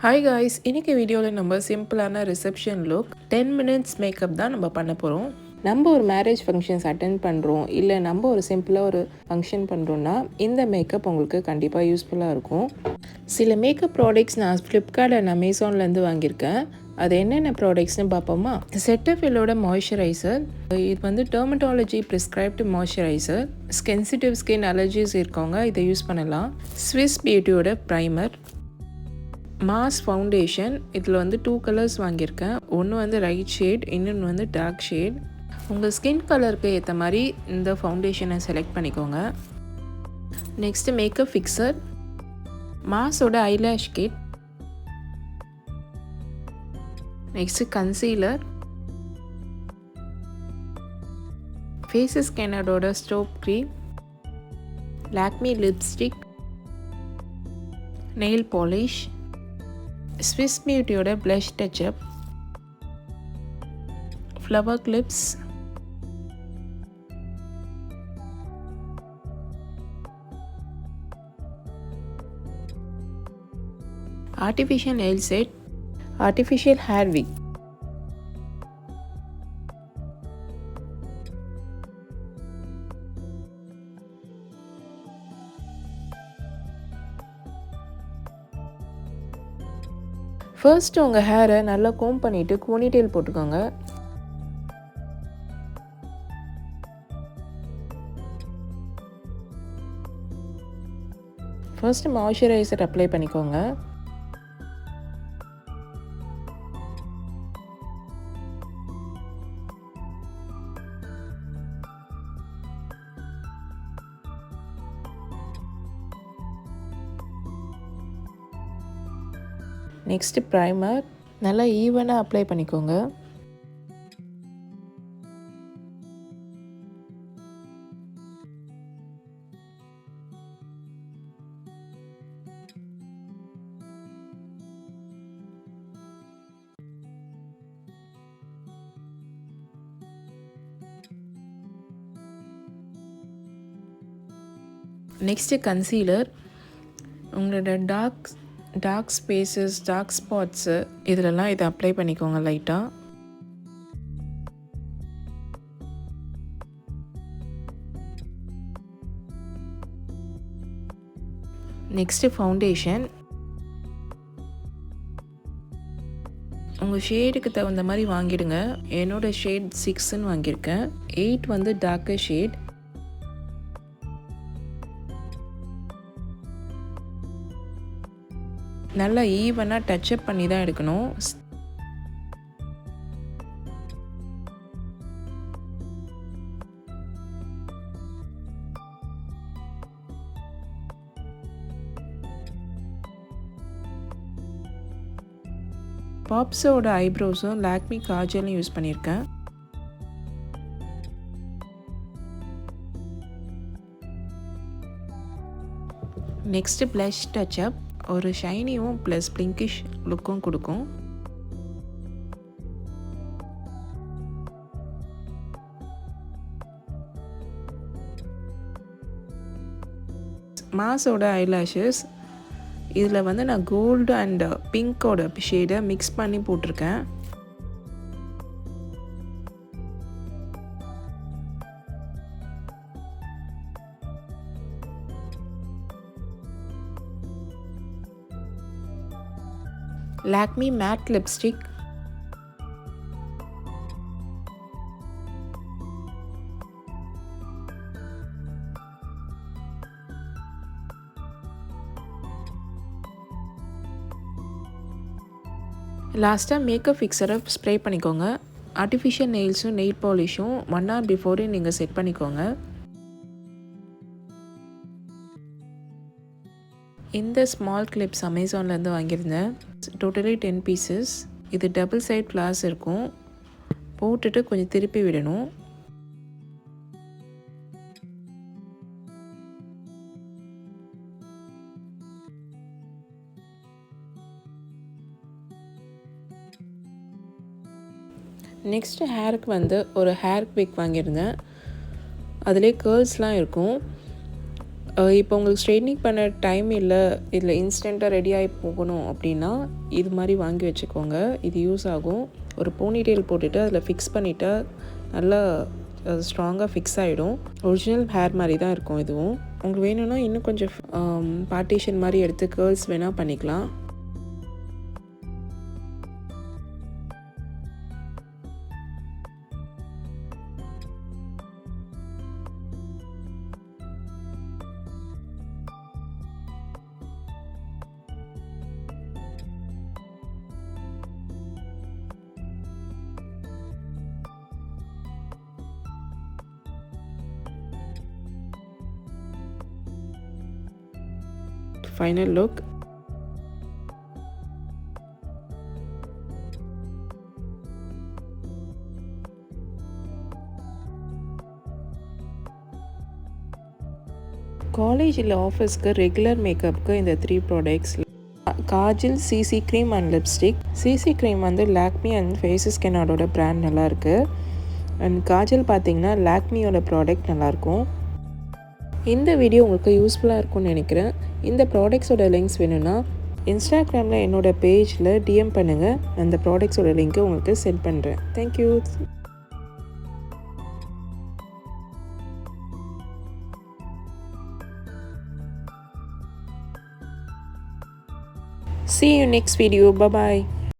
Hi guys, இன்னைக்கு வீடியோவில் நம்ம சிம்பிளான ரிசப்ஷன் லுக் 10 மினிட்ஸ் மேக்கப் தான் நம்ம பண்ண போகிறோம். நம்ம ஒரு மேரேஜ் ஃபங்க்ஷன்ஸ் அட்டென்ட் பண்ணுறோம், இல்லை நம்ம ஒரு சிம்பிளாக ஒரு ஃபங்க்ஷன் பண்ணுறோன்னா இந்த மேக்கப் உங்களுக்கு கண்டிப்பாக யூஸ்ஃபுல்லாக இருக்கும். சில மேக்கப் ப்ராடக்ட்ஸ் நான் ஃப்ளிப்கார்ட் அண்ட் அமேசான்லேருந்து வாங்கியிருக்கேன். அது என்னென்ன ப்ராடக்ட்ஸ்னு பார்ப்போமா? செட்டஃபிலோட மாய்ஸ்சரைசர், இது வந்து dermatology prescribed moisturiser. Sensitive skin allergies இருக்கவங்க இதை யூஸ் பண்ணலாம். ஸ்விஸ் பியூட்டியோட ப்ரைமர், மாஸ் ஃபவுண்டேஷன். இதில் வந்து 2 கலர்ஸ் வாங்கியிருக்கேன். ஒன்று வந்து ரைட் ஷேட், இன்னொன்று வந்து டார்க் ஷேட். உங்கள் ஸ்கின் கலருக்கு ஏற்ற மாதிரி இந்த ஃபவுண்டேஷனை செலக்ட் பண்ணிக்கோங்க. நெக்ஸ்ட்டு மேக்கப் ஃபிக்சர், மாஸோட eyelash kit, next concealer, Faces ஸ்கேனரோட ஸ்டோப் cream, Lakme lipstick, nail polish, Swiss பியூட்டியோட blush touch up, flower clips, artificial nail set, artificial hair wig. First உங்கள் ஹேரை நல்லா கோம் பண்ணிவிட்டு போனிடெயில் போட்டுக்கோங்க. ஃபர்ஸ்ட் மாய்ஸ்சரைசர் அப்ளை பண்ணிக்கோங்க. நெக்ஸ்ட்டு ப்ரைமர் நல்லா ஈவனாக அப்ளை பண்ணிக்கோங்க. Next concealer. உங்களோட டார்க் ஸ்பேசஸ், டார்க் ஸ்பாட்ஸு இதிலெல்லாம் இதை அப்ளை பண்ணிக்கோங்க லைட்டாக. Next foundation. உங்கள் ஷேடுக்கு தகுந்த மாதிரி வாங்கிடுங்க. என்னோடய ஷேட் 6ன்னு வாங்கியிருக்கேன். 8 வந்து டார்க்கர் ஷேட். நல்லா ஈவனாக டச்சப் பண்ணி தான் எடுக்கணும். பாப்ஸோட ஐப்ரோஸும் லாக்மி காஜலும் யூஸ் பண்ணியிருக்கேன். நெக்ஸ்ட்டு ப்ளஷ் டச்சப் ஒரு ஷைனியும் ப்ளஸ் பிளிங்கிஷ் லுக்கும் கொடுக்கும். மாஸோட ஐலாஷஸ், இதில் வந்து நான் கோல்டு அண்ட் பிங்கோட ஷேடை மிக்ஸ் பண்ணி போட்டிருக்கேன். லாக்மி மேட் லிப்ஸ்டிக், லாஸ்ட்டாக மேக்கப் ஃபிக்சரை ஸ்ப்ரே பண்ணிக்கோங்க. ஆர்டிஃபிஷியல் நெயில்ஸும் நெயில் பாலிஷும் 1 hour பிஃபோரே நீங்கள் செட் பண்ணிக்கோங்க. இந்த ஸ்மால் கிளிப்ஸ் அமேசான்லேருந்து வாங்கியிருந்தேன். Totally 10 pieces. இது டபுள் சைட் ஃப்ளாஸ் இருக்கும். போட்டுட்டு கொஞ்சம் திருப்பி விடணும். நெக்ஸ்ட்டு ஹேருக்கு வந்து ஒரு ஹேர் விக் வாங்கியிருந்தேன். அதிலே கேர்ள்ஸ்லாம் இருக்கும். இப்போ உங்களுக்கு ஸ்ட்ரெயிட்னிங் பண்ண டைம் இல்லை, இதில் இன்ஸ்டண்ட்டாக ரெடி ஆகி போகணும் அப்படின்னா இது மாதிரி வாங்கி வச்சுக்கோங்க. இது யூஸ் ஆகும். ஒரு போனிடெயில் போட்டுட்டு அதில் ஃபிக்ஸ் பண்ணிவிட்டா நல்லா ஸ்ட்ராங்காக ஃபிக்ஸ் ஆகிடும். ஒரிஜினல் ஹேர் மாதிரி தான் இருக்கும் இதுவும். உங்களுக்கு வேணும்னா இன்னும் கொஞ்சம் பார்ட்டிஷன் மாதிரி எடுத்து கேர்ள்ஸ் வேணால் பண்ணிக்கலாம். Final look. காலேஜ் இல்லை ஆஃபீஸ்க்கு ரெகுலர் மேக்கப்புக்கு இந்த 3 products. Kajal, CC cream and lipstick. CC cream வந்து லாக்மி அண்ட் ஃபேஸஸ் கெனாடோட பிராண்ட் நல்லாயிருக்கு. அண்ட் காஜல் பார்த்திங்கன்னா லாக்மியோட ப்ராடக்ட் நல்லாயிருக்கும். இந்த வீடியோ உங்களுக்கு யூஸ்ஃபுல்லாக இருக்கும்னு நினைக்கிறேன். இந்த ப்ராடக்ட்ஸோட லிங்க்ஸ் வேணும்னா இன்ஸ்டாகிராமில் என்னோடய பேஜில் டிஎம் பண்ணுங்கள். அந்த ப்ராடக்ட்ஸோட லிங்க்கை உங்களுக்கு சென்ட் பண்ணுறேன். Thank you. See you next video. Bye bye.